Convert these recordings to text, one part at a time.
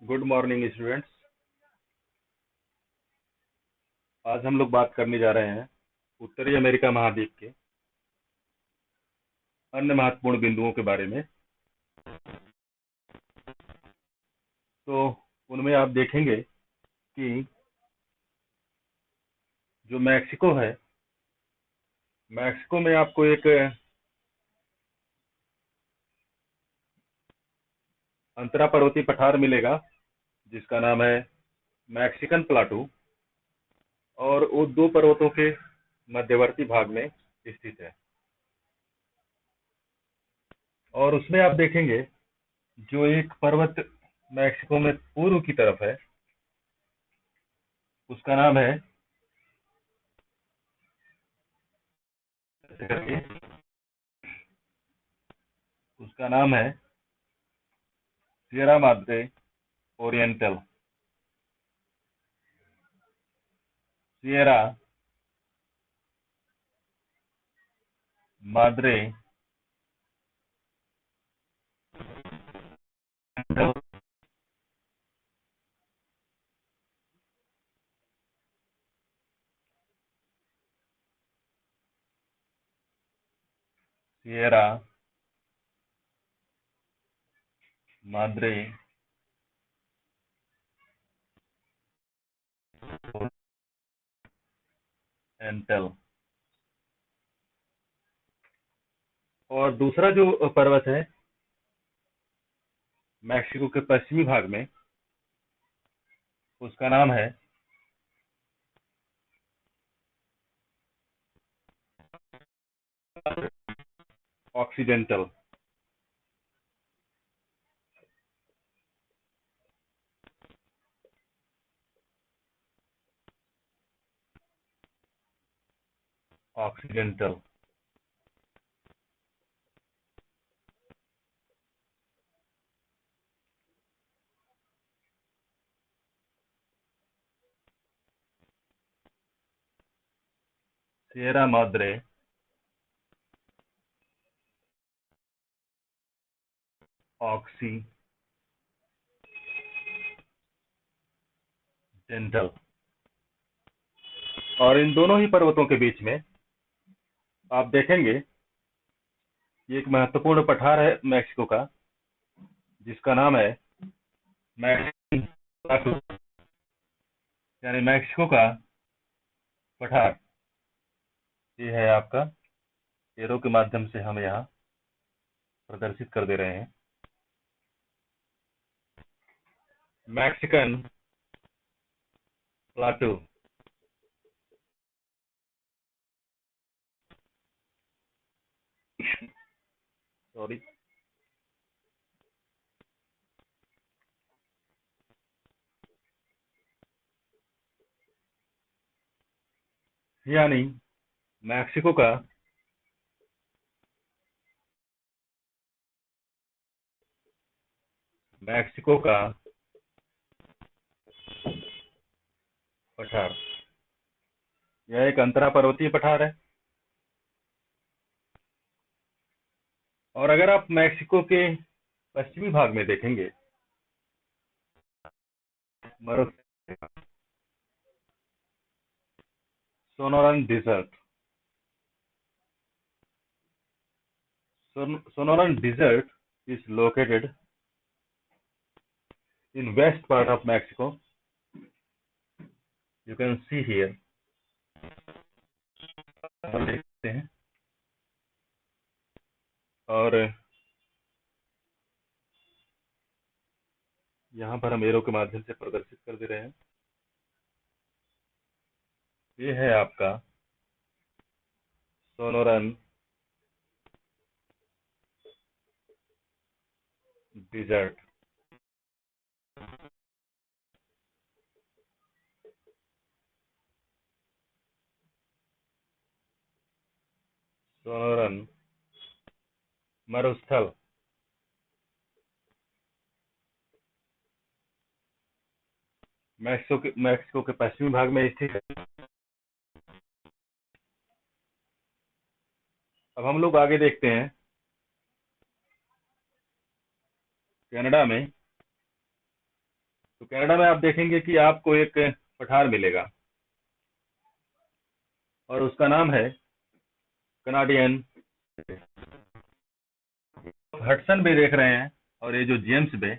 Good morning students. आज हम लोग बात करने जा रहे हैं उत्तरी अमेरिका महाद्वीप के अन्य महत्वपूर्ण बिंदुओं के बारे में। तो उनमें आप देखेंगे कि जो मैक्सिको है, मैक्सिको में आपको एक अंतरा पर्वतीय पठार मिलेगा जिसका नाम है मैक्सिकन प्लाटू, और वो दो पर्वतों के मध्यवर्ती भाग में स्थित है। और उसमें आप देखेंगे जो एक पर्वत मैक्सिको में पूर्व की तरफ है उसका नाम है उसका नाम है Sierra Madre Oriental. Sierra Madre Sierra Madre एंटल। और दूसरा जो पर्वत है मैक्सिको के पश्चिमी भाग में, उसका नाम है occidental. Occidental. Sierra Madre occidental. और इन दोनों ही पर्वतों के बीच में आप देखेंगे ये एक महत्वपूर्ण पठार है मैक्सिको का जिसका नाम है मैक्सिकन प्लाटू, यानी मैक्सिको का पठार। ये है आपका, एरो के माध्यम से हम यहाँ प्रदर्शित कर दे रहे हैं। Mexican plateau. सॉरी। यानी मैक्सिको का मैक्सिको का पठार, यह एक अंतरा पर्वतीय पठार है। और अगर आप मैक्सिको के पश्चिमी भाग में देखेंगे Sonoran desert. Sonoran Desert is located in west part of Mexico. You can see here. देखते हैं और यहाँ पर हम एरो के माध्यम से प्रदर्शित कर दे रहे हैं। ये है आपका सोनोरन डिजर्ट। सोनोरन मरुस्थल। मैक्सिको के पश्चिमी भाग में स्थित है। अब हम लोग आगे देखते हैं कनाडा में तो कनाडा में आप देखेंगे कि आपको एक पठार मिलेगा और उसका नाम है कनाडियन। हडसन बे देख रहे हैं और ये जो जेम्स बे,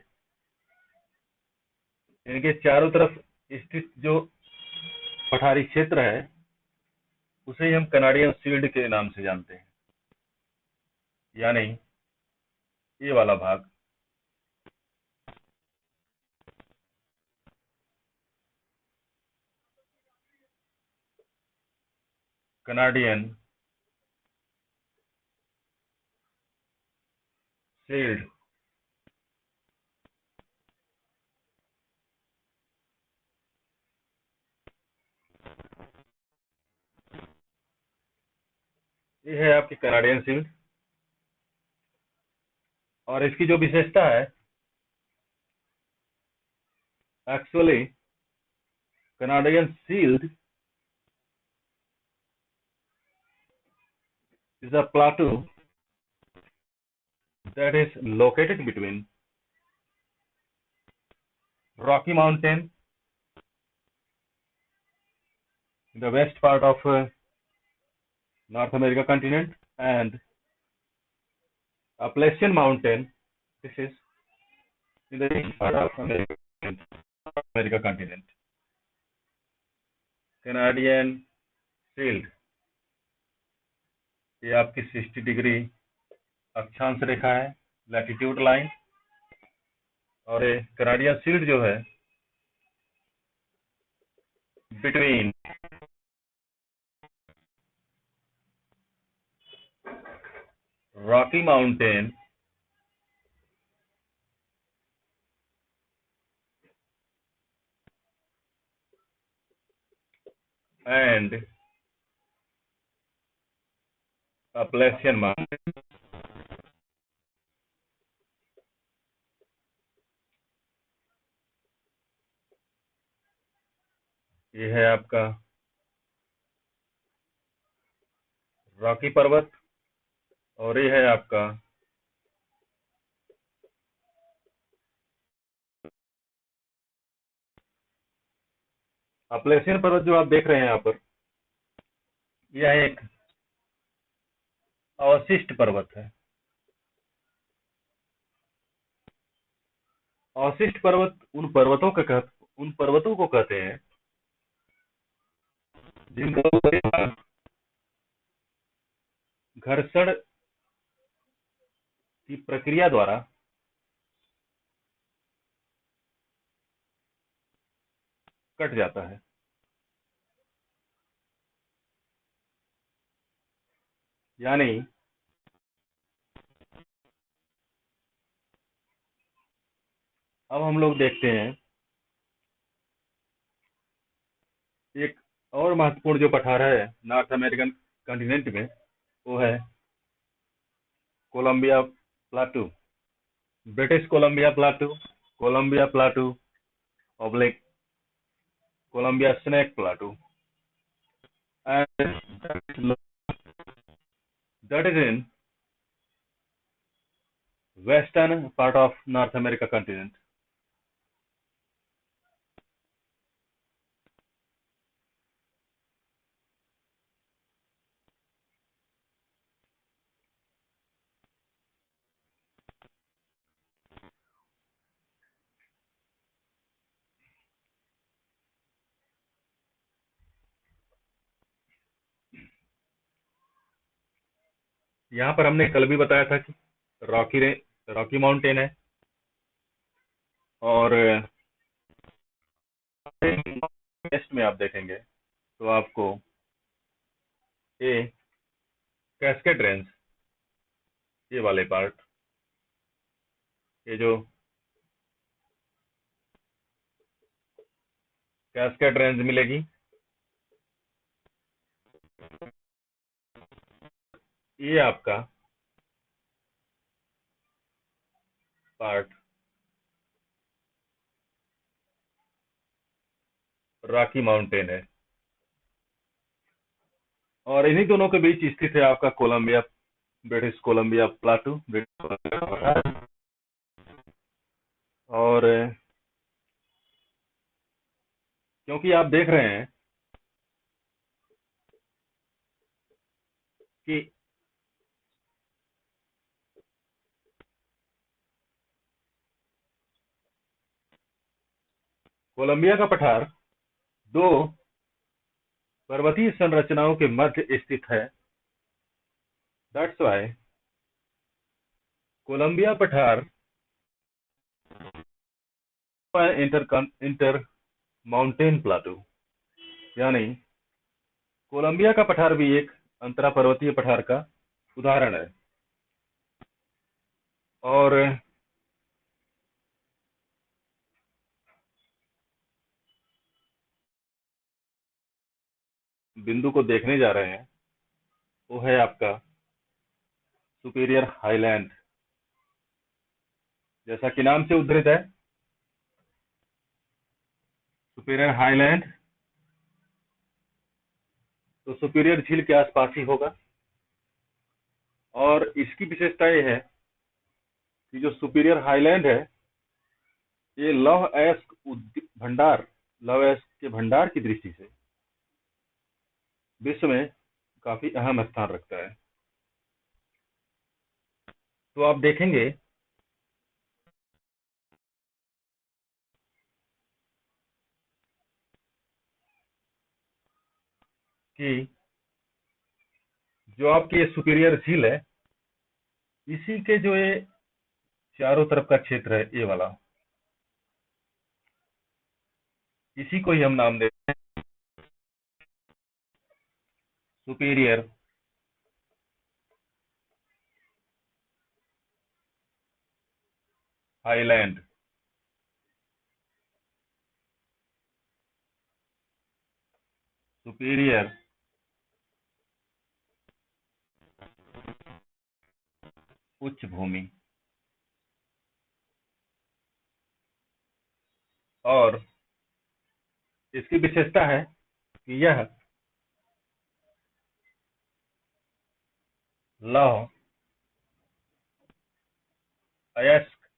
इनके चारों तरफ स्थित जो पठारी क्षेत्र है उसे ही हम कनाडियन शील्ड के नाम से जानते हैं, यानी ये वाला भाग। Canadian shield. ये है आपकी कनाडियन शील्ड और इसकी जो विशेषता है, actually Canadian shield is a plateau that is located between Rocky Mountain in the west part of North America continent and Appalachian Mountain. This is in the east part of America continent. Canadian Shield, ये आपकी 60 degree अक्षांश रेखा है, latitude line. और ये Canadian shield जो है between Rocky mountain and Appalachian Mountain। ये है आपका रॉकी पर्वत और ये है आपका अपलेशियन पर्वत जो आप देख रहे हैं यहाँ पर। यह एक अवशिष्ट पर्वत है। अवशिष्ट पर्वत उन पर्वतों को कहते हैं जिनका घर्षण की प्रक्रिया द्वारा कट जाता है। यानी अब हम लोग देखते हैं एक और महत्वपूर्ण जो पठार है नॉर्थ अमेरिकन कॉन्टिनेंट में, वो है Columbia Plateau, British Columbia Plateau, Columbia Plateau oblique Columbia Snake Plateau, and that is in western part of North America continent। यहाँ पर हमने कल भी बताया था कि रॉकी माउंटेन है और टेस्ट में आप देखेंगे तो आपको ये कैस्केड रेंज, ये वाले पार्ट, ये जो कैस्केड रेंज मिलेगी, ये आपका पार्ट रॉकी माउंटेन है और इन्हीं दोनों के बीच स्थित है आपका कोलंबिया, ब्रिटिश कोलंबिया प्लाटू, और क्योंकि आप देख रहे हैं कि कोलंबिया का पठार दो पर्वतीय संरचनाओं के मध्य स्थित है। दैट्स वाई कोलंबिया पठार इंटर माउंटेन प्लाटू, यानी कोलंबिया का पठार भी एक अंतरा पर्वतीय पठार का उदाहरण है। और बिंदु को देखने जा रहे हैं वो है आपका सुपीरियर हाईलैंड। जैसा कि नाम से उद्धृत है, सुपीरियर हाईलैंड तो सुपीरियर झील के आसपास ही होगा। और इसकी विशेषता यह है कि जो सुपीरियर हाईलैंड है ये लौह अयस्क के भंडार की दृष्टि से विश्व में काफी अहम स्थान रखता है। तो आप देखेंगे कि जो आपकी ये सुपीरियर झील है, इसी के जो ये चारों तरफ का क्षेत्र है, ये वाला, इसी को ही हम नाम देते हैं सुपीरियर हाईलैंड। सुपीरियर उच्च भूमि। और इसकी विशेषता है कि यह लौह अयस्क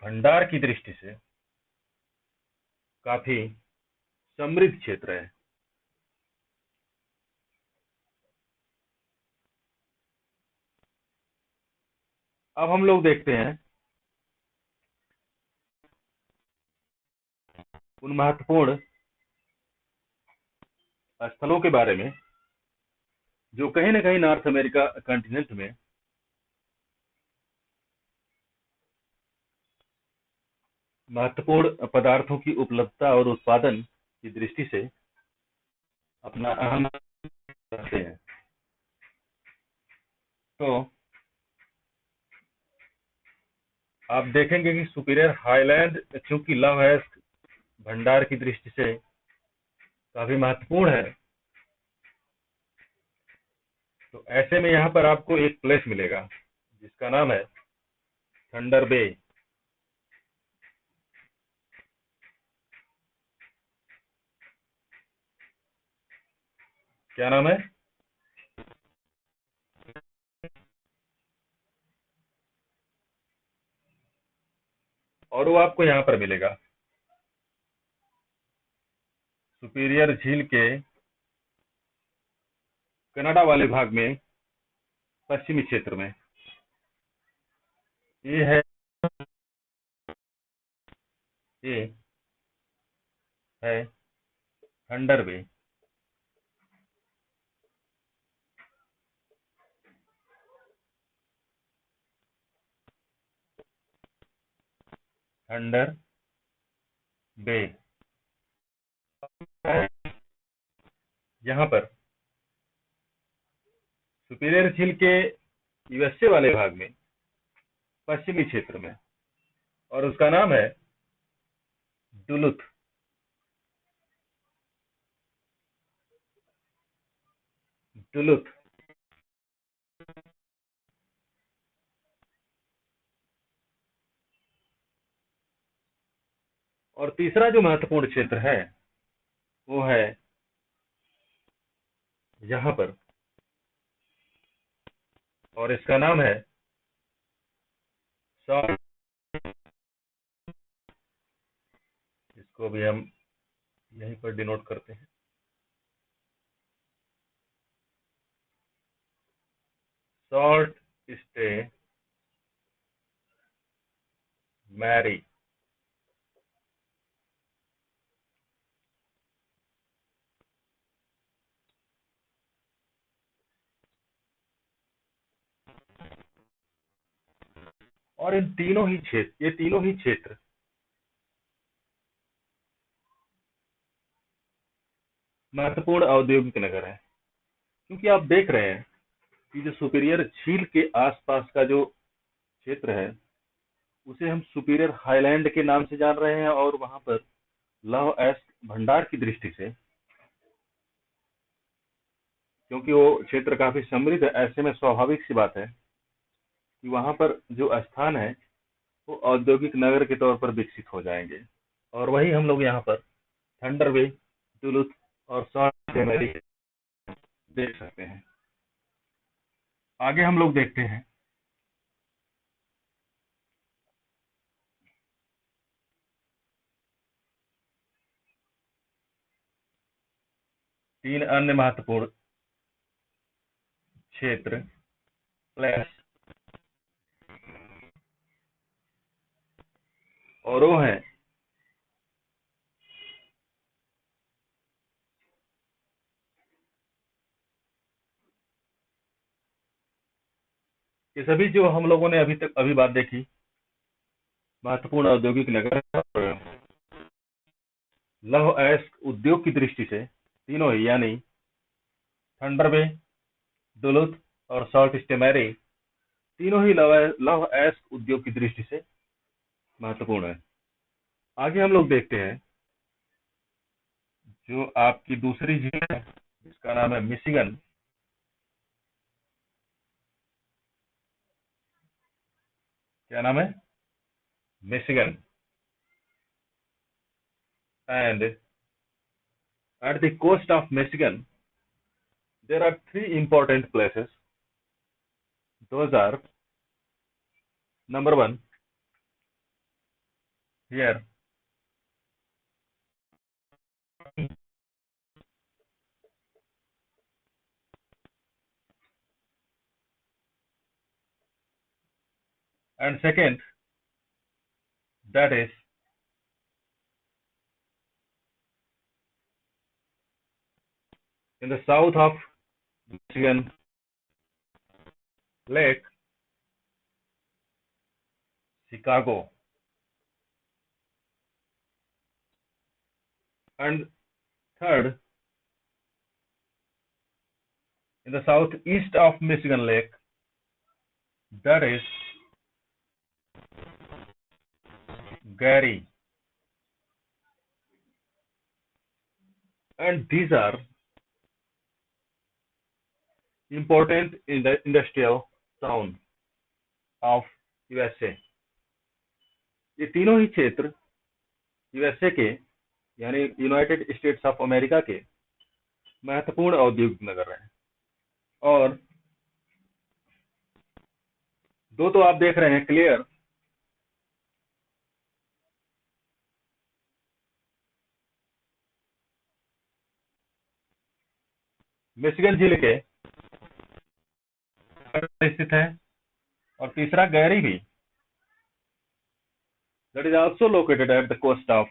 भंडार की दृष्टि से काफी समृद्ध क्षेत्र है। अब हम लोग देखते हैं उन महत्वपूर्ण स्थलों के बारे में जो कहीं ना कहीं नॉर्थ अमेरिका कॉन्टिनेंट में महत्वपूर्ण पदार्थों की उपलब्धता और उत्पादन की दृष्टि से अपना अहम रखते हैं। तो आप देखेंगे कि सुपीरियर हाईलैंड चूंकि लौह अयस्क भंडार की दृष्टि से काफी महत्वपूर्ण है, तो ऐसे में यहाँ पर आपको एक प्लेस मिलेगा जिसका नाम है थंडर बे। क्या नाम है? और वो आपको यहाँ पर मिलेगा सुपीरियर झील के कनाडा वाले भाग में, पश्चिमी क्षेत्र में। ये ये है थंडर बे। थंडर बे यहाँ पर सुपीरियर झील के यूएसए वाले भाग में, पश्चिमी क्षेत्र में, और उसका नाम है डुलुथ। डुलुथ। और तीसरा जो महत्वपूर्ण क्षेत्र है वो है यहाँ पर, और इसका नाम है साउथ इसको भी हम यहीं पर डिनोट करते हैं। Sault Ste Marie. और इन तीनों ही क्षेत्र, ये तीनों ही क्षेत्र महत्वपूर्ण औद्योगिक नगर है, क्योंकि आप देख रहे हैं कि जो सुपीरियर झील के आसपास का जो क्षेत्र है उसे हम सुपीरियर हाईलैंड के नाम से जान रहे हैं, और वहां पर लौह अयस्क भंडार की दृष्टि से, क्योंकि वो क्षेत्र काफी समृद्ध है, ऐसे में स्वाभाविक सी बात है कि वहां पर जो स्थान है वो औद्योगिक नगर के तौर पर विकसित हो जाएंगे। और वही हम लोग यहाँ पर थंडर वे, डुलुथ और सॉल्ट मैरी देख सकते हैं। आगे हम लोग देखते हैं तीन अन्य महत्वपूर्ण क्षेत्र प्लेस, और वो है ये सभी जो हम लोगों ने अभी बात देखी महत्वपूर्ण औद्योगिक नगर लौह अयस्क उद्योग की दृष्टि से तीनों ही, यानी थंडर बे, डुलुथ और सॉल्ट स्टे, तीनों ही लौह अयस्क उद्योग की दृष्टि से महत्वपूर्ण है। आगे हम लोग देखते हैं जो आपकी दूसरी झील है जिसका नाम है मिशिगन। क्या नाम है? Michigan. And at the coast of Michigan there are three important places. Those are, number one, here, and second, that is in the south of Michigan Lake, Chicago. And third, in the southeast of Michigan Lake, that is Gary. And these are important in the industrial town of USA. ये तीनों ही क्षेत्र USA के, यानी United states of America के महत्वपूर्ण औद्योगिक नगर हैं। और दो तो आप देख रहे हैं क्लियर, मिशिगन झील के स्थित है, और तीसरा गैरी भी, that is also located at the coast of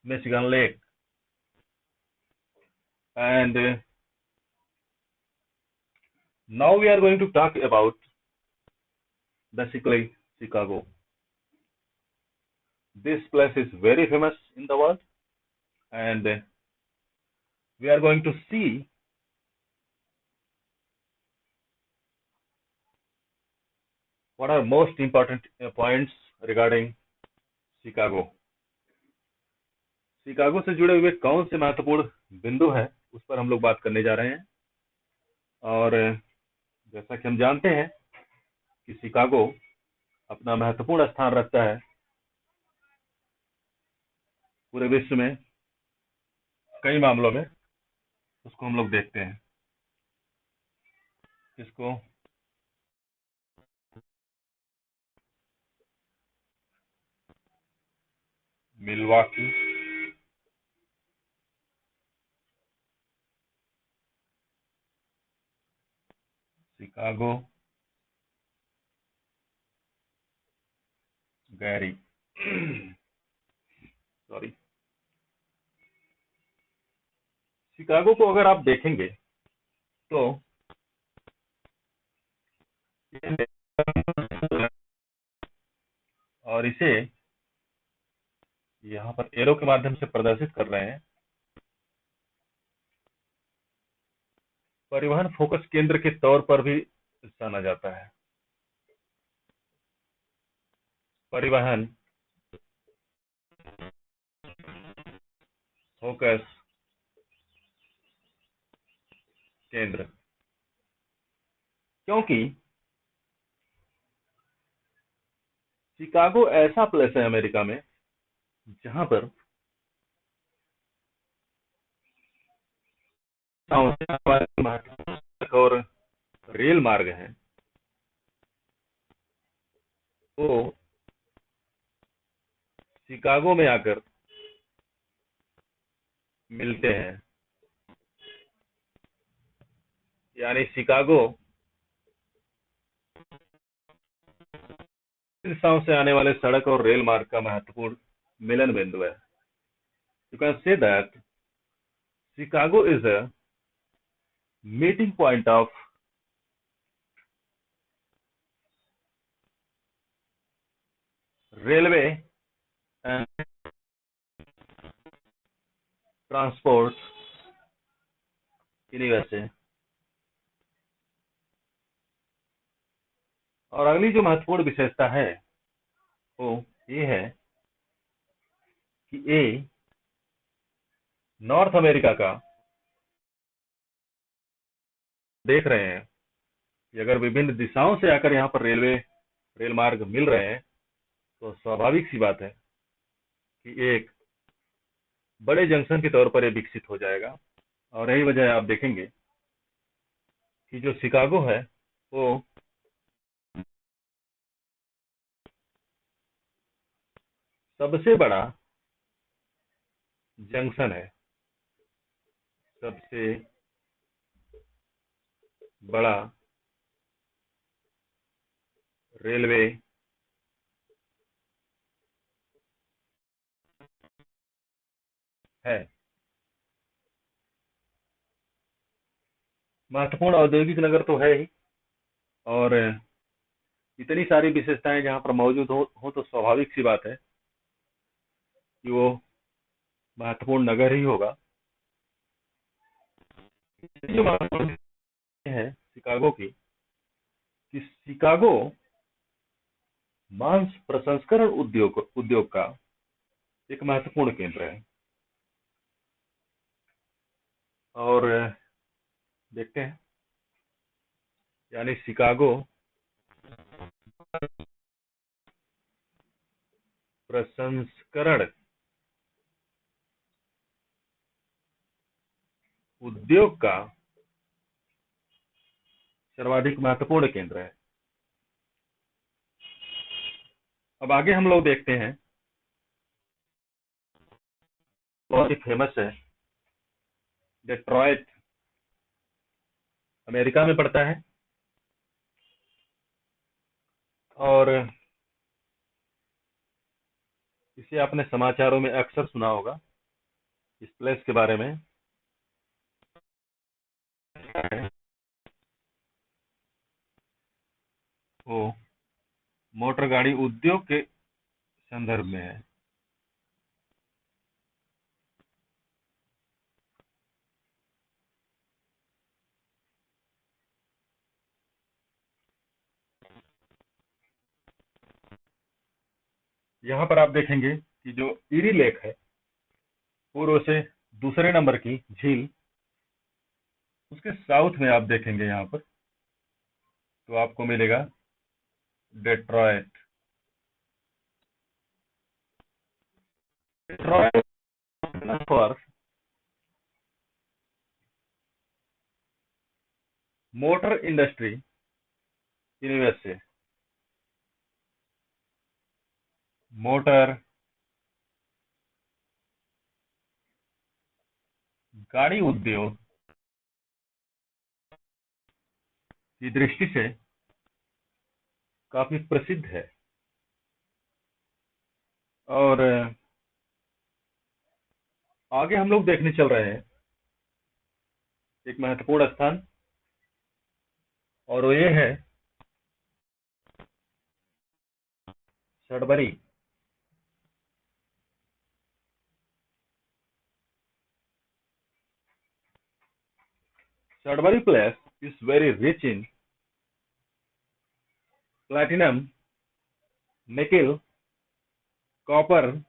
Michigan Lake. And now we are going to talk about basically Chicago. This place is very famous in the world, and we are going to see what are most important points regarding Chicago. Chicago से जुड़े हुए कौन से महत्वपूर्ण बिंदु हैं उस पर हम लोग बात करने जा रहे हैं। और जैसा कि हम जानते हैं कि शिकागो अपना महत्वपूर्ण स्थान रखता है पूरे विश्व में कई मामलों में, उसको हम लोग देखते हैं। इसको मिलवाकी, शिकागो गैरी सॉरी शिकागो को अगर आप देखेंगे तो और इसे यहाँ पर एरो के माध्यम से प्रदर्शित कर रहे हैं, परिवहन फोकस केंद्र के तौर पर भी जाना जाता है। परिवहन फोकस केंद्र, क्योंकि शिकागो ऐसा प्लेस है अमेरिका में जहां पर और रेल मार्ग है वो शिकागो में आकर मिलते हैं। यानी शिकागो दिशाओं से आने वाले सड़क और रेल मार्ग का महत्वपूर्ण मिलन बिंदु है। You can say that Chicago is a meeting point of railway and transport university. और अगली जो महत्वपूर्ण विशेषता है वो ये है कि ये नॉर्थ अमेरिका का देख रहे हैं कि अगर विभिन्न दिशाओं से आकर यहाँ पर रेल मार्ग मिल रहे हैं तो स्वाभाविक सी बात है कि एक बड़े जंक्शन के तौर पर ये विकसित हो जाएगा। और यही वजह है, आप देखेंगे कि जो शिकागो है वो सबसे बड़ा जंक्शन है, सबसे बड़ा रेलवे है। महत्वपूर्ण औद्योगिक नगर तो है ही, और इतनी सारी विशेषताएं जहां पर मौजूद हो तो स्वाभाविक सी बात है कि वो महत्वपूर्ण नगर ही होगा। जो महत्वपूर्ण है शिकागो की कि शिकागो मांस प्रसंस्करण उद्योग का एक महत्वपूर्ण केंद्र है। और देखते हैं, यानी शिकागो प्रसंस्करण उद्योग का सर्वाधिक महत्वपूर्ण केंद्र है। अब आगे हम लोग देखते हैं, बहुत ही फेमस है, डेट्रॉयट अमेरिका में पड़ता है और इसे आपने समाचारों में अक्सर सुना होगा इस प्लेस के बारे में। वो मोटर गाड़ी उद्योग के संदर्भ में है। यहाँ पर आप देखेंगे कि जो ईरी लेक है पूर्व से दूसरे नंबर की झील, उसके साउथ में आप देखेंगे यहाँ पर तो आपको मिलेगा Detroit. Detroit for motor industry university, motor गाड़ी उद्योग की दृष्टि से काफी प्रसिद्ध है। और आगे हम लोग देखने चल रहे हैं एक महत्वपूर्ण स्थान, और वो ये है Sudbury. Sudbury Place is very rich in platinum, nickel, copper,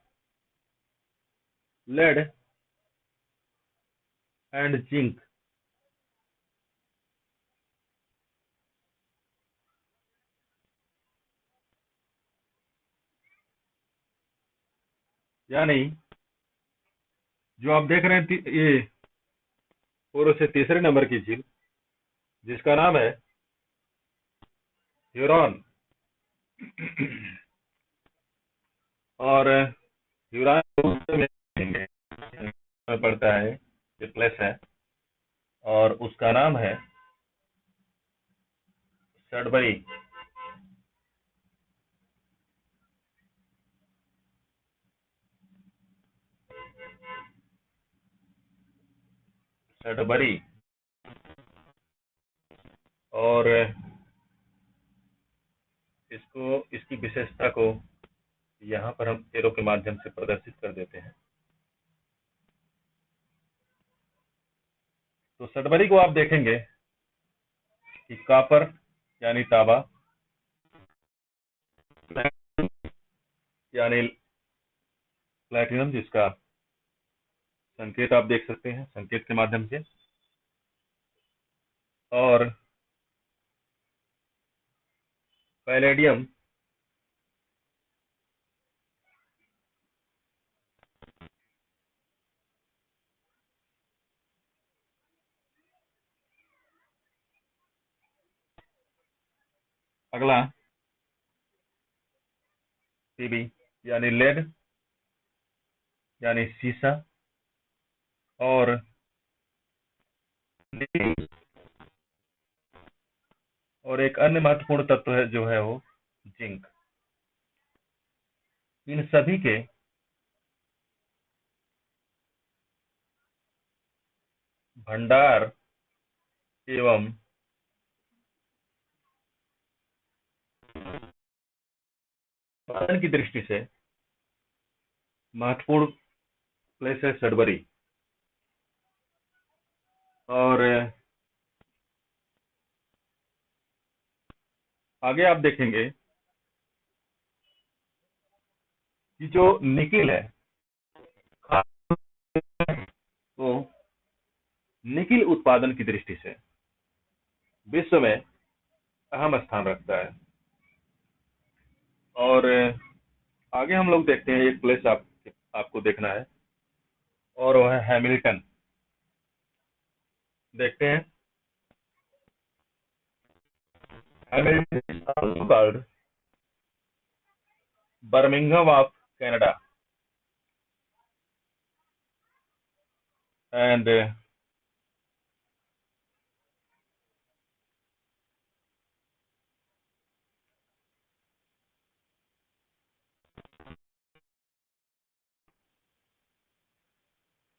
lead, and zinc. यानी जो आप देख रहे हैं ये पूर्व से तीसरे नंबर की झील, जिसका नाम है ह्यूरॉन। और ह्यूरॉन में पड़ता है, ये प्लेस है, और उसका नाम है सडबरी। सडबरी। और इसकी विशेषता को यहाँ पर हम एरो के माध्यम से प्रदर्शित कर देते हैं। तो सडबरी को आप देखेंगे कि कॉपर यानी तांबा, यानी प्लैटिनम, जिसका संकेत आप देख सकते हैं संकेत के माध्यम से, और पैलेडियम, अगला पीबी यानी लेड यानी सीसा, और एक अन्य महत्वपूर्ण तत्व है जो है वो जिंक। इन सभी के भंडार एवं उत्पादन की दृष्टि से महत्वपूर्ण प्लेस है सडबरी। और आगे आप देखेंगे कि जो निकिल है, वो निकिल उत्पादन की दृष्टि से विश्व में अहम स्थान रखता है। और आगे हम लोग देखते हैं एक प्लेस आपको देखना है, और वह है हैमिल्टन। देखते हैं। Hamilton Birmingham of Canada, and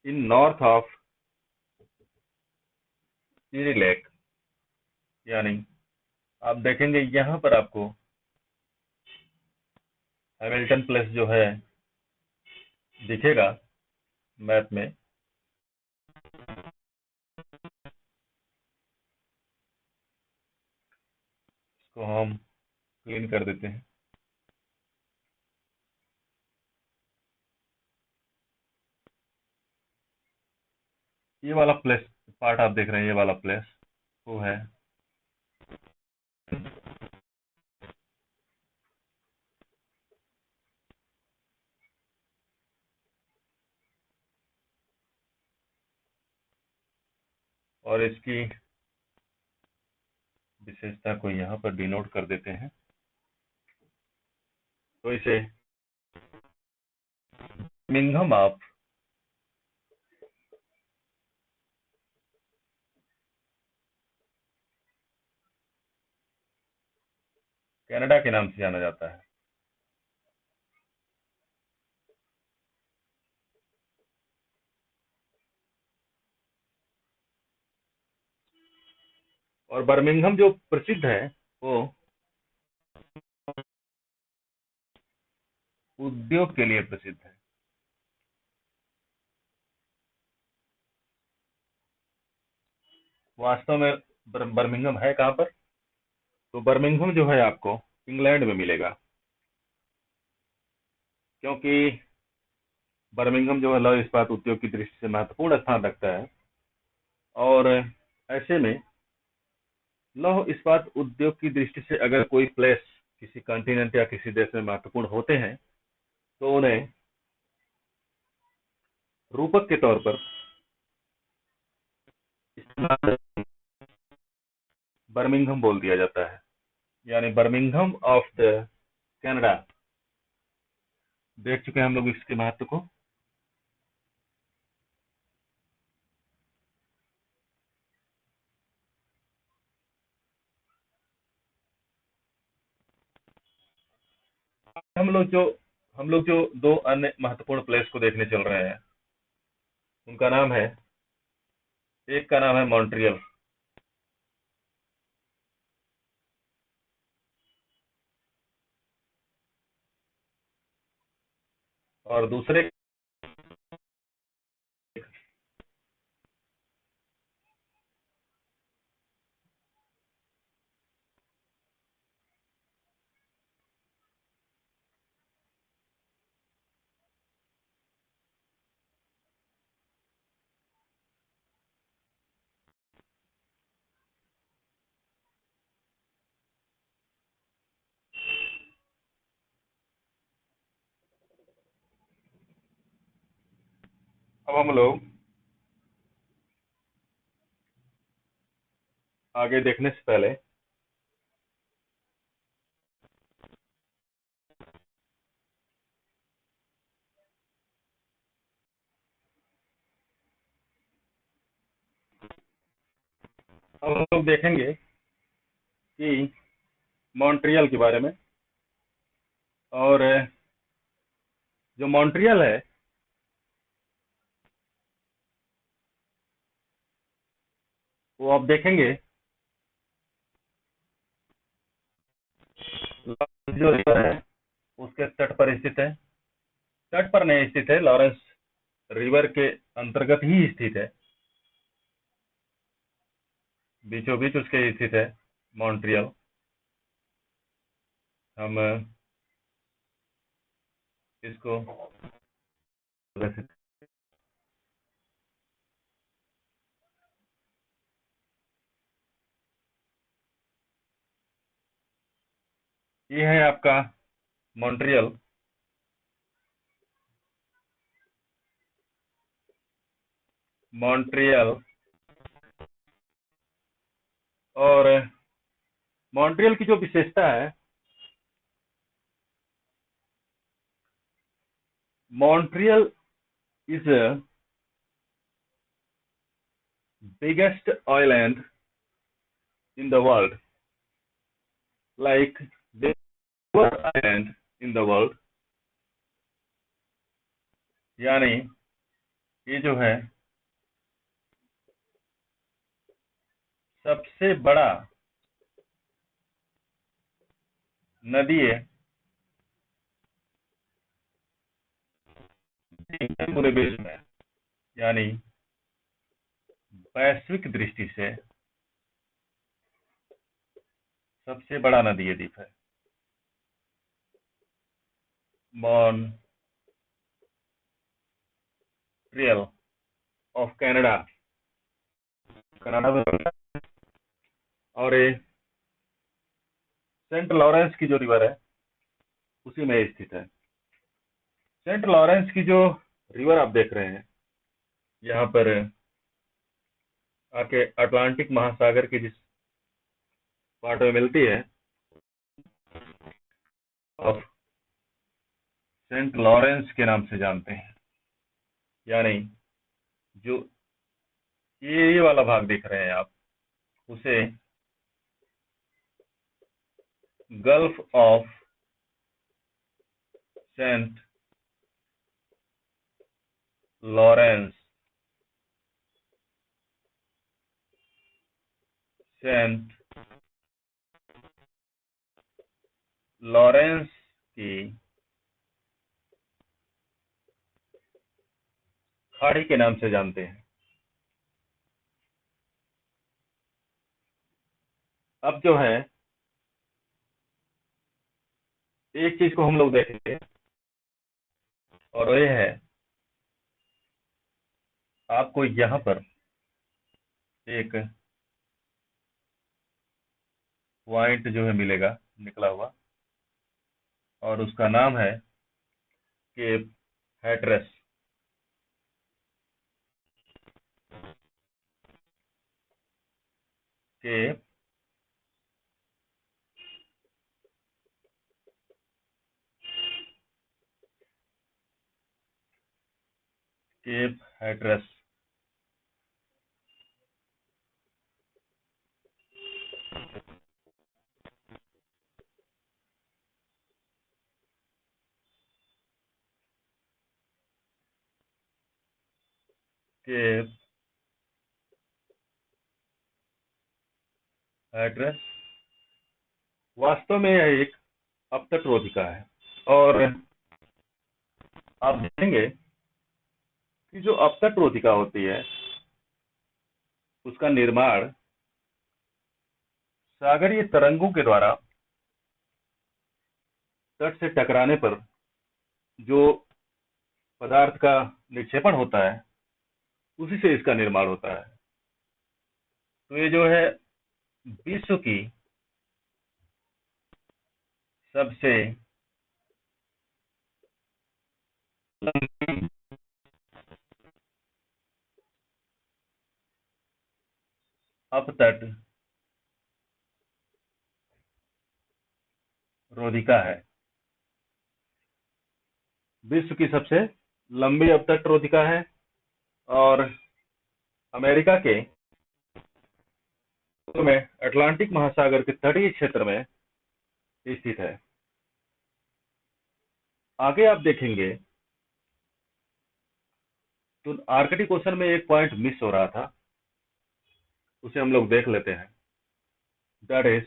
in north of eerie lake. यानी आप देखेंगे यहाँ पर आपको हैमिल्टन प्लेस जो है दिखेगा मैप में। इसको हम क्लीन कर देते हैं। ये वाला प्लेस पार्ट आप देख रहे हैं, ये वाला प्लेस वो है और इसकी विशेषता को यहाँ पर डिनोट कर देते हैं। तो इसे मिंघम ऑफ कनाडा के नाम से जाना जाता है। और बर्मिंघम जो प्रसिद्ध है वो उद्योग के लिए प्रसिद्ध है। वास्तव में बर्मिंघम है कहाँ पर? तो बर्मिंघम जो है आपको इंग्लैंड में मिलेगा, क्योंकि बर्मिंघम जो है लौह इस्पात उद्योग की दृष्टि से महत्वपूर्ण स्थान रखता है। और ऐसे में लौह इस्पात उद्योग की दृष्टि से अगर कोई प्लेस किसी कॉन्टिनेंट या किसी देश में महत्वपूर्ण होते हैं तो उन्हें रूपक के तौर पर बर्मिंघम बोल दिया जाता है, यानी बर्मिंघम ऑफ द कनाडा। देख चुके हैं हम लोग इसके महत्व को। हम लोग जो दो अन्य महत्वपूर्ण प्लेस को देखने चल रहे हैं, उनका नाम है, एक का नाम है मॉन्ट्रियल और दूसरे अब हम लोग आगे देखने से पहले अब हम लोग देखेंगे कि मॉन्ट्रियल के बारे में। और जो मॉन्ट्रियल है वो आप देखेंगे जो रिवर है उसके तट पर स्थित है। तट पर नहीं स्थित है, लॉरेंस रिवर के अंतर्गत ही स्थित है, बीचों बीच उसके स्थित है मॉन्ट्रियल। हम इसको ये है आपका मॉन्ट्रियल। मॉन्ट्रियल और मॉन्ट्रियल की जो विशेषता है, Montreal is biggest island in the world, like island in the world. यानी ये जो है सबसे बड़ा नदी है पूरे विश्व में, यानी वैश्विक दृष्टि से सबसे बड़ा नदी द्वीप है मॉन्ट्रियल ऑफ कनाडा। कनाडा में, और ये सेंट लॉरेंस की जो रिवर है उसी में स्थित है। सेंट लॉरेंस की जो रिवर आप देख रहे हैं यहाँ पर आके अटलांटिक महासागर के जिस पार्ट में मिलती है, ऑफ सेंट लॉरेंस के नाम से जानते हैं। यानी जो ये वाला भाग देख रहे हैं आप, उसे Gulf of Saint Lawrence, Saint Lawrence की खाड़ी के नाम से जानते हैं। अब जो है एक चीज को हम लोग देखेंगे और ये है आपको यहाँ पर एक पॉइंट जो है मिलेगा निकला हुआ और उसका नाम है Cape Hatteras. Cape Cape Hatteras. Cape Hatteras वास्तव में यह एक अपतटरोधिका है और आप देखेंगे कि जो अपतटरोधिका होती है उसका निर्माण सागरीय तरंगों के द्वारा तट से टकराने पर जो पदार्थ का निक्षेपण होता है उसी से इसका निर्माण होता है। तो ये जो है विश्व की सबसे लंबी अपतट रोधिका है। विश्व की सबसे लंबी अपतट रोधिका है और अमेरिका के में अटलांटिक महासागर के तटीय क्षेत्र में स्थित है। आगे आप देखेंगे तो आर्कटिक ओशन में एक पॉइंट मिस हो रहा था, उसे हम लोग देख लेते हैं। That is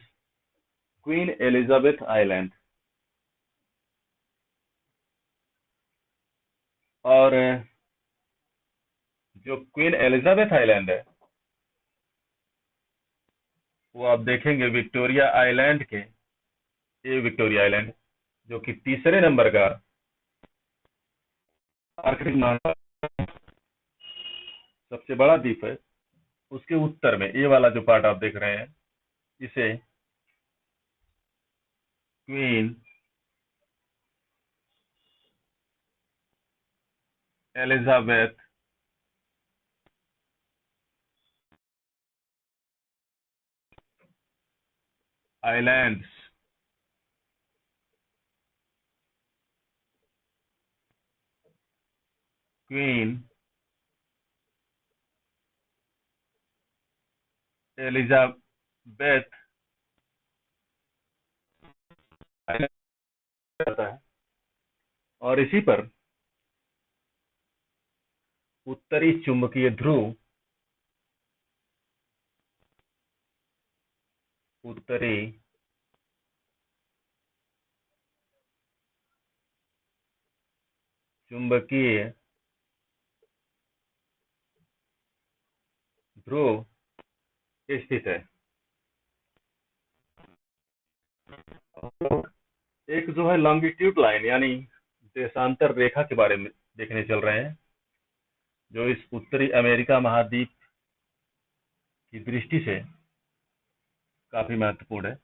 queen Elizabeth island. और जो क्वीन एलिजाबेथ आइलैंड है वो आप देखेंगे विक्टोरिया आइलैंड के, ये विक्टोरिया आइलैंड जो कि तीसरे नंबर का आर्कटिक महासागर सबसे बड़ा द्वीप है, उसके उत्तर में ये वाला जो पार्ट आप देख रहे हैं इसे queen Elizabeth islands queen Elizabeth island रहता है और इसी पर उत्तरी चुंबकीय ध्रुव, उत्तरी चुंबकीय ध्रुव स्थित है। एक जो है लॉन्गिट्यूड लाइन यानी देशांतर रेखा के बारे में देखने चल रहे हैं जो इस उत्तरी अमेरिका महाद्वीप की दृष्टि से काफी महत्वपूर्ण है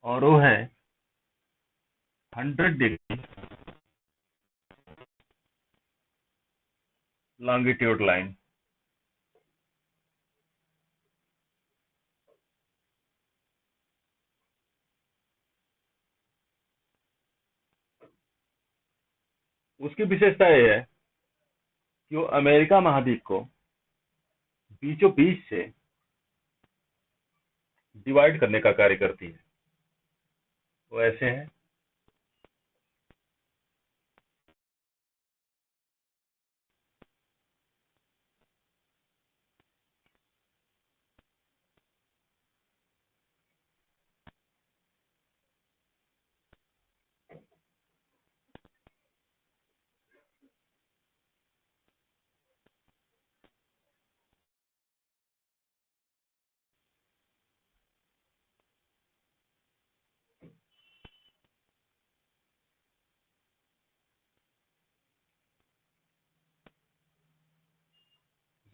और वो है 100 डिग्री लॉन्गिट्यूड लाइन। उसकी विशेषता यह है कि वो अमेरिका महाद्वीप को बीचों बीच से डिवाइड करने का कार्य करती है। वो ऐसे हैं।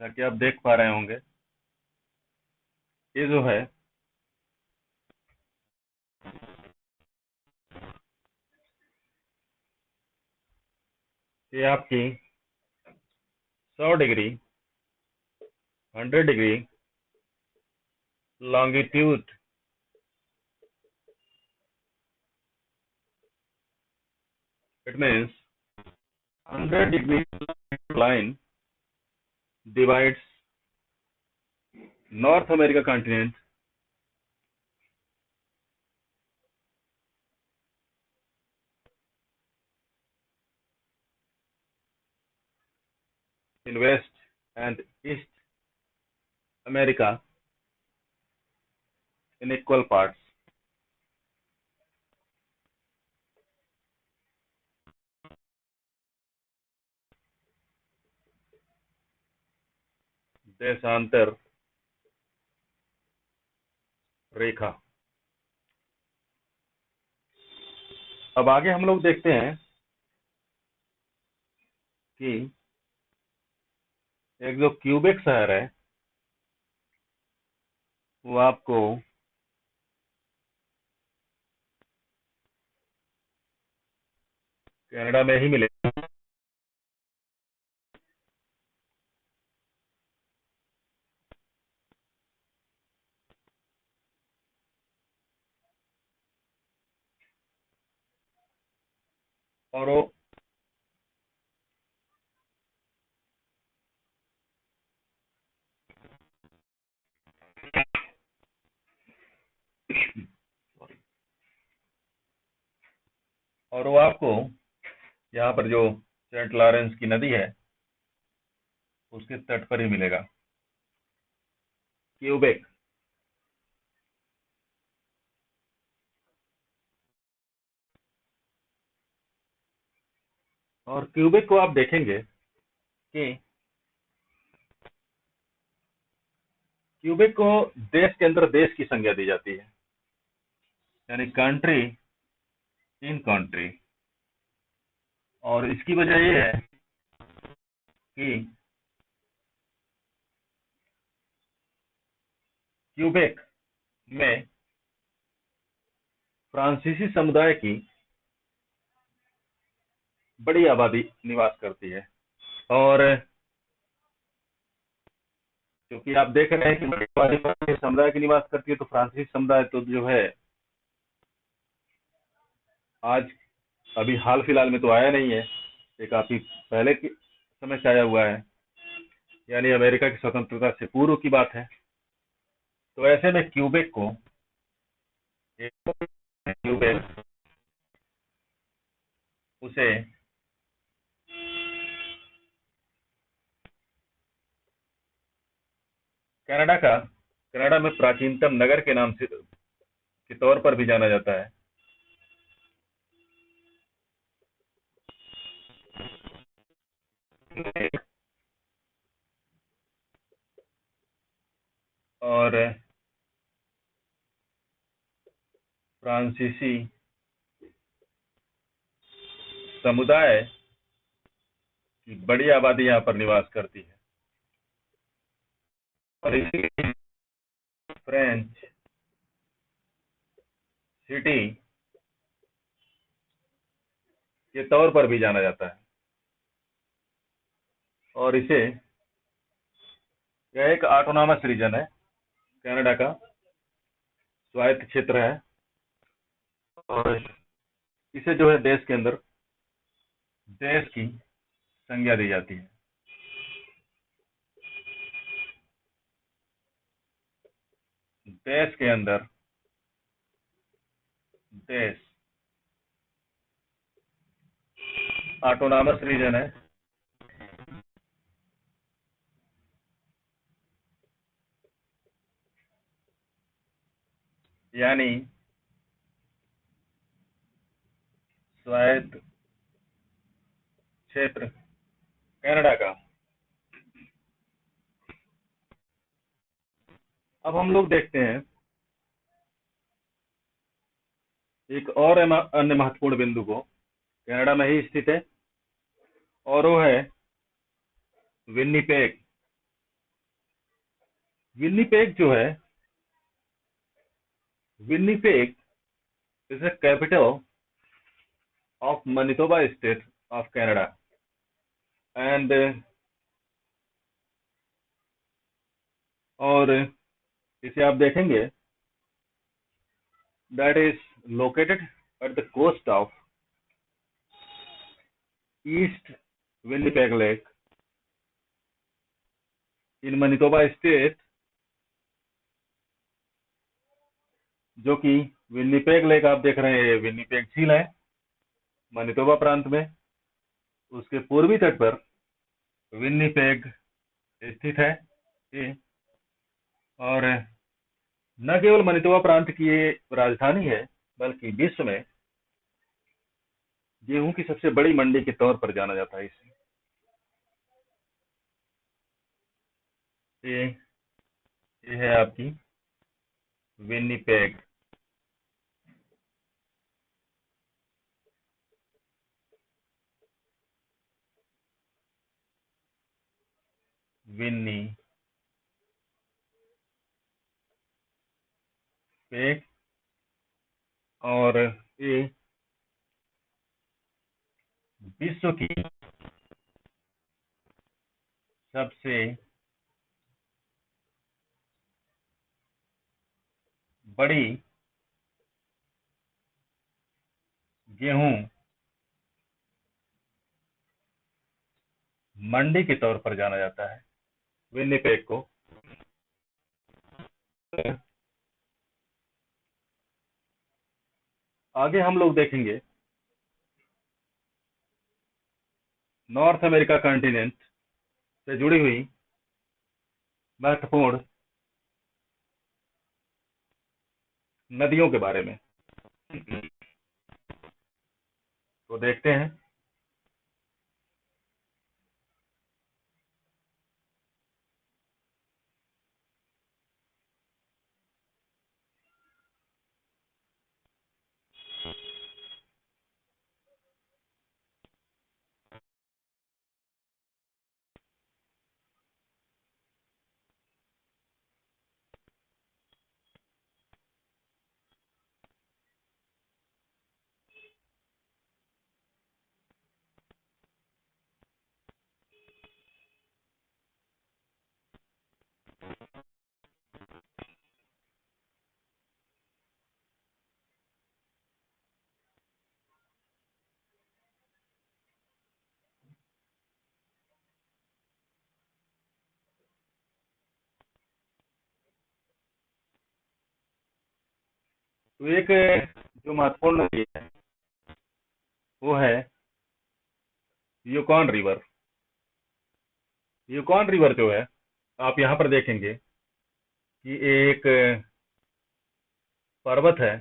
जैसा कि आप देख पा रहे होंगे, ये जो है ये आपकी 100 degree, 100 degree longitude, it means 100 degree line divides North America continent in West and East America in equal parts. देशांतर रेखा। अब आगे हम लोग देखते हैं कि एक जो क्यूबेक शहर है वो आपको कनाडा में ही मिलेगा। और वो और वो आपको यहाँ पर जो सेंट लॉरेंस की नदी है उसके तट पर ही मिलेगा। क्यूबेक। और क्यूबेक को आप देखेंगे कि क्यूबेक को देश के अंदर देश की संज्ञा दी जाती है, यानी कंट्री इन कंट्री। और इसकी वजह यह है कि क्यूबेक में फ्रांसीसी समुदाय की बड़ी आबादी निवास करती है। और क्योंकि आप देख रहे हैं कि बड़ी आबादी समुदाय की निवास करती है, तो फ्रांसीसी समुदाय तो जो है आज अभी हाल फिलहाल में तो आया नहीं है, ये काफी पहले के समय से आया हुआ है, यानी अमेरिका की स्वतंत्रता से पूर्व की बात है। तो ऐसे में क्यूबेक को क्यूबेक उसे कनाडा में प्राचीनतम नगर के नाम से के तौर पर भी जाना जाता है। और फ्रांसीसी समुदाय की बड़ी आबादी यहाँ पर निवास करती है। और इसी फ्रेंच सिटी के तौर पर भी जाना जाता है। और इसे यह एक ऑटोनॉमस रीजन है, कनाडा का स्वायत्त क्षेत्र है। और इसे जो है देश के अंदर देश की संज्ञा दी जाती है। देश के अंदर देश ऑटोनॉमस रीजन है, यानी स्वायत्त क्षेत्र कनाडा का। अब हम लोग देखते हैं एक और अन्य महत्वपूर्ण बिंदु को, कनाडा में ही स्थित है, और वो है विन्नीपेग। विन्नीपेग जो है, Winnipeg is the capital of Manitoba state of Canada and और इसे आप देखेंगे that is located at the coast of East Winnipeg Lake in Manitoba State, जो कि विन्नीपेग लेक आप देख रहे हैं, विन्नीपेग झील है मैनिटोबा प्रांत में। उसके पूर्वी तट पर विन्नीपेग स्थित है ये, और न केवल मैनिटोबा प्रांत की ये राजधानी है, बल्कि विश्व में गेहूं की सबसे बड़ी मंडी के तौर पर जाना जाता है इसे। ये है आपकी विन्नीपेग। विन्नीपेग और ये विश्व की सबसे बड़ी गेहूं मंडी के तौर पर जाना जाता है विन्नीपेग को। आगे हम लोग देखेंगे नॉर्थ अमेरिका कॉन्टिनेंट से जुड़ी हुई महत्वपूर्ण नदियों के बारे में। तो देखते हैं। तो एक जो महत्वपूर्ण नदी है वो है यूकॉन रिवर। यूकॉन रिवर जो है, आप यहाँ पर देखेंगे कि एक पर्वत है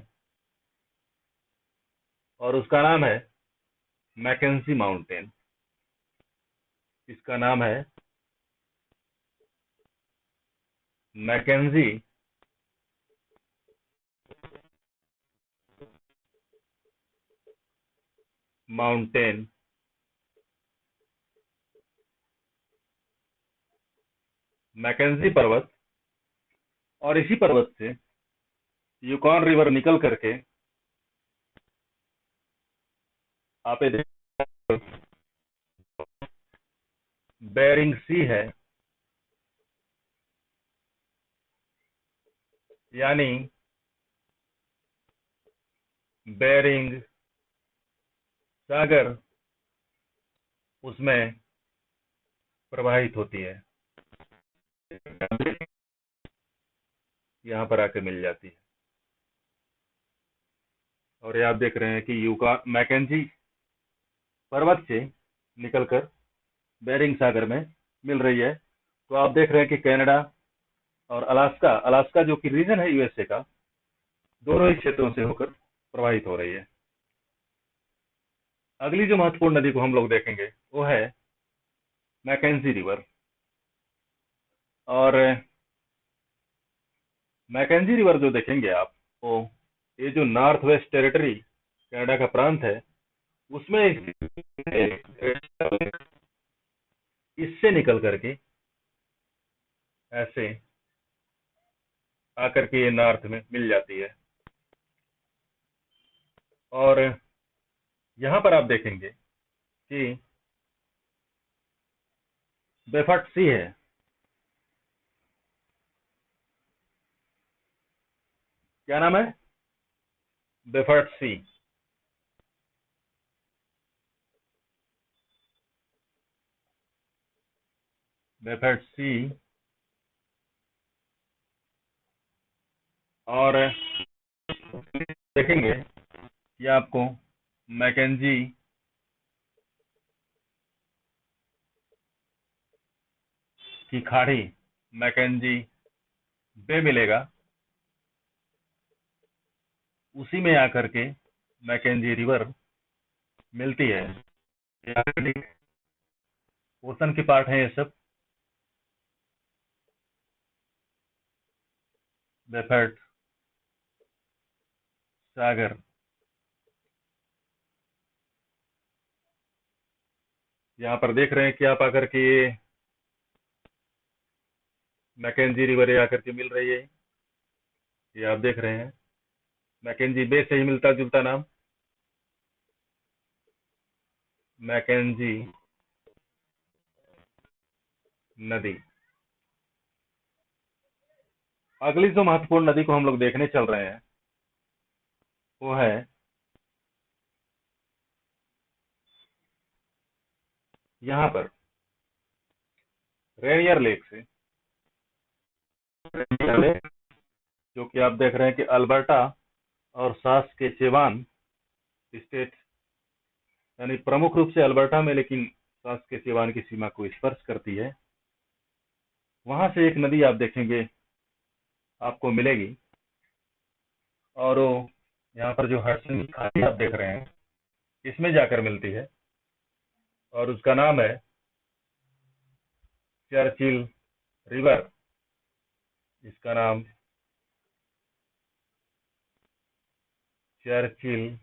और उसका नाम है मैकेंजी माउंटेन। इसका नाम है मैकेंजी माउंटेन। मैकेंजी पर्वत, और इसी पर्वत से यूकॉन रिवर निकल करके आप ये बेरिंग सी है, यानी बेरिंग सागर उसमें प्रवाहित होती है, यहाँ पर आके मिल जाती है। और ये आप देख रहे हैं कि यूका मैकेंजी पर्वत से निकलकर बेरिंग सागर में मिल रही है। तो आप देख रहे हैं कि कनाडा और अलास्का अलास्का जो कि रीजन है यूएसए का, दोनों ही क्षेत्रों से होकर प्रवाहित हो रही है। अगली जो महत्वपूर्ण नदी को हम लोग देखेंगे वो है मैकेंजी रिवर। और मैकेंजी रिवर जो देखेंगे आप, वो ये जो नॉर्थ वेस्ट टेरिटरी कनाडा का प्रांत है उसमें इससे निकल करके ऐसे आकर के ये नॉर्थ में मिल जाती है। और यहाँ पर आप देखेंगे कि बेफर्ट सी है। क्या नाम है? बेफर्ट सी। बेफर्ट सी। और देखेंगे कि आपको मैकेंजी की खाड़ी, मैकेंजी बे मिलेगा। उसी में आकर के मैकेंजी रिवर मिलती है। ओशन के पार्ट है ये सब। बेफर्ट सागर। यहाँ पर देख रहे हैं कि आप आकर के मैकेंजी रिवर ये आकर के मिल रही है। ये आप देख रहे हैं मैकेंजी बे से ही मिलता जुलता नाम मैकेंजी नदी। अगली जो महत्वपूर्ण नदी को हम लोग देखने चल रहे हैं वो है यहाँ पर रेनियर लेक से। रेनियर लेक जो कि आप देख रहे हैं कि अल्बर्टा और सास्केचेवान स्टेट, यानी प्रमुख रूप से अल्बर्टा में, लेकिन सास्केचेवान की सीमा को स्पर्श करती है। वहां से एक नदी आप देखेंगे आपको मिलेगी। और वो यहाँ पर जो हडसन की खाड़ी आप देख रहे हैं इसमें जाकर मिलती है। और उसका नाम है चर्चिल रिवर। इसका नाम चर्चिल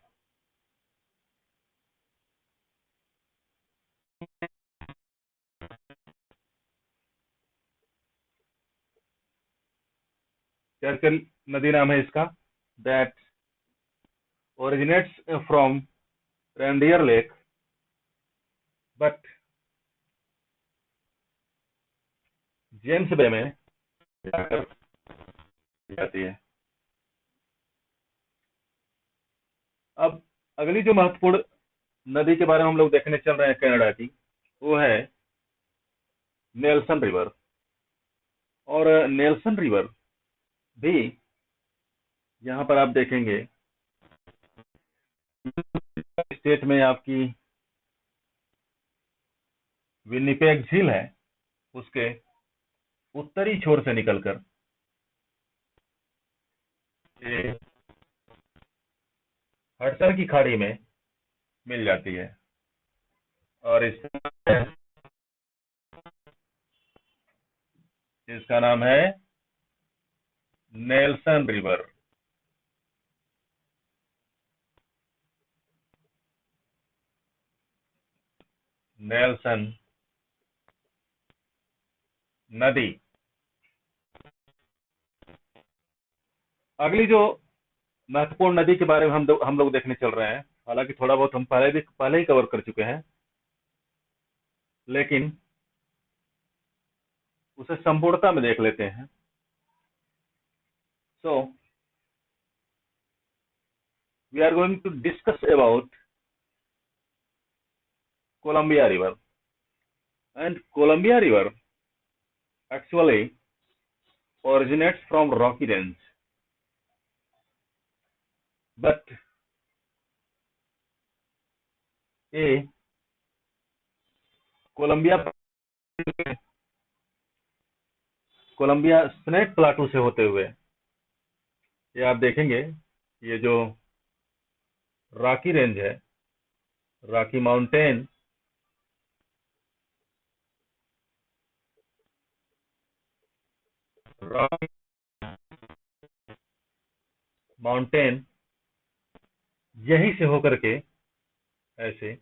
चर्चिल नदी नाम है इसका। That originates from Reindeer Lake but James Bay में जाकर जाती है। अब अगली जो महत्वपूर्ण नदी के बारे में हम लोग देखने चल रहे हैं कनाडा की, वो है नेल्सन रिवर। और नेल्सन रिवर भी यहाँ पर आप देखेंगे स्टेट में आपकी विनिपेग झील है, उसके उत्तरी छोर से निकलकर ये हडसन की खाड़ी में मिल जाती है। और इसका नाम है नेल्सन रिवर। नेल्सन नदी। अगली जो महत्वपूर्ण नदी के बारे में हम लोग देखने चल रहे हैं, हालांकि थोड़ा बहुत हम पहले ही कवर कर चुके हैं, लेकिन उसे संपूर्णता में देख लेते हैं। So we are going to discuss about Columbia River. And Columbia River actually originates from Rocky Range, but a Columbia Columbia Snake Plateau से होते हुए ये आप देखेंगे, ये जो रॉकी रेंज है, रॉकी माउंटेन, रॉकी माउंटेन यहीं से होकर के ऐसे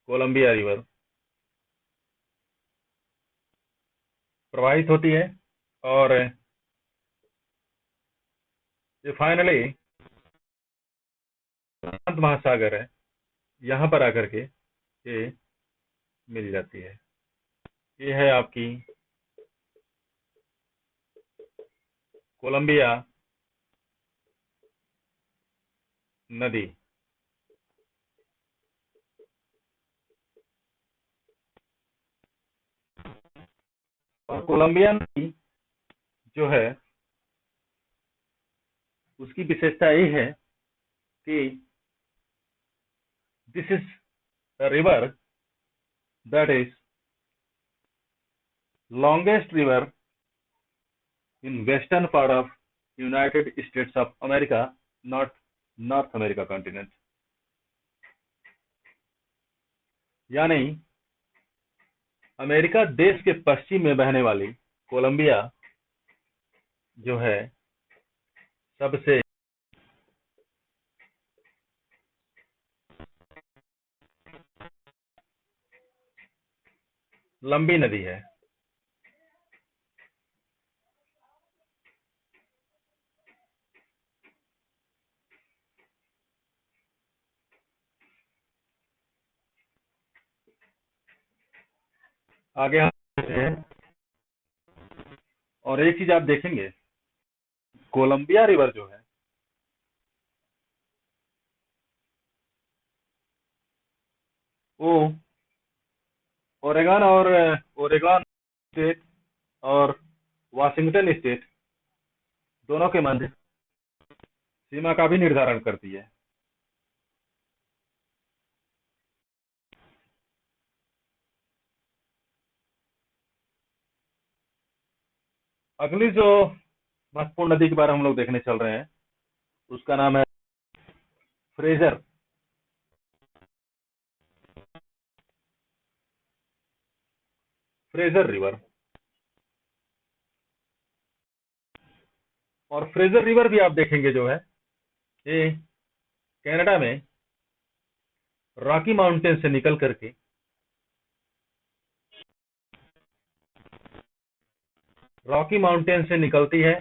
कोलंबिया रिवर प्रवाहित होती है और ये फाइनली प्रशांत महासागर है, यहाँ पर आकर के ये मिल जाती है। ये है आपकी कोलंबिया नदी। और कोलंबिया नदी जो है उसकी विशेषता ये है कि this is a river that is longest river in western part of United States of America, not North America continent। यानी अमेरिका देश के पश्चिम में बहने वाली कोलंबिया जो है सबसे लंबी नदी है। आगे हम बढ़ते हैं और एक चीज आप देखेंगे, कोलंबिया रिवर जो है वो ओरेगन स्टेट और वाशिंगटन स्टेट दोनों के मध्य सीमा का भी निर्धारण करती है। अगली जो महत्वपूर्ण नदी के बारे में हम लोग देखने चल रहे हैं उसका नाम है फ्रेजर। Fraser river. और फ्रेजर रिवर भी आप देखेंगे जो है ये कनाडा में रॉकी माउंटेन से निकल करके रॉकी माउंटेन से निकलती है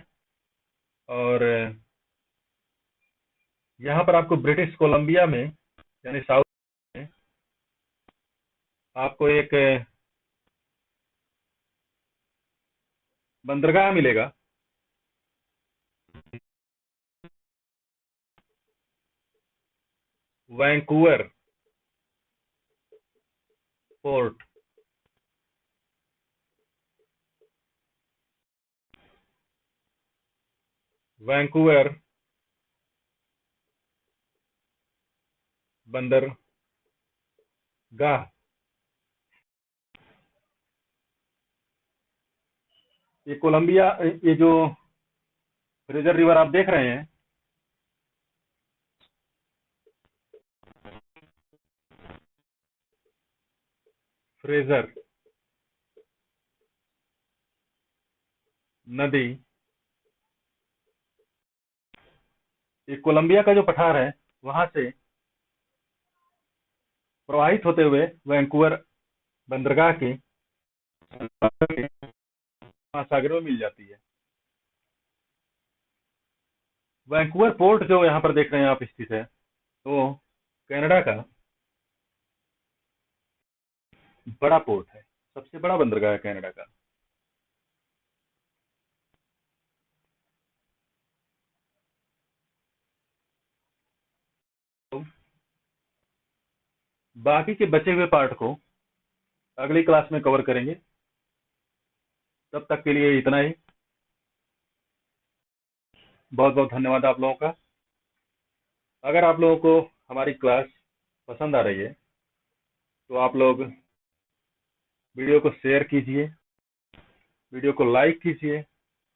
और यहाँ पर आपको ब्रिटिश कोलंबिया में यानी साउथ में आपको एक बंदरगाह मिलेगा वैंकूवर पोर्ट। वैंकूवर बंदरगाह। ये कोलंबिया, ये जो फ्रेजर रिवर आप देख रहे हैं फ्रेजर नदी, ये कोलंबिया का जो पठार है वहां से प्रवाहित होते हुए वैंकूवर बंदरगाह के महासागर में मिल जाती है। वैंकूवर पोर्ट जो यहाँ पर देख रहे हैं आप स्थित है वो कनाडा का बड़ा पोर्ट है, सबसे बड़ा बंदरगाह है कनाडा का। तो बाकी के बचे हुए पार्ट को अगली क्लास में कवर करेंगे। तब तक के लिए इतना ही। बहुत बहुत धन्यवाद आप लोगों का। अगर आप लोगों को हमारी क्लास पसंद आ रही है तो आप लोग वीडियो को शेयर कीजिए, वीडियो को लाइक कीजिए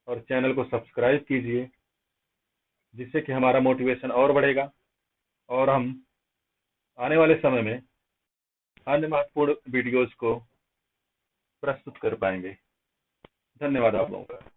और चैनल को सब्सक्राइब कीजिए, जिससे कि हमारा मोटिवेशन और बढ़ेगा और हम आने वाले समय में अन्य महत्वपूर्ण वीडियोज को प्रस्तुत कर पाएंगे। धन्यवाद आप लोगों का।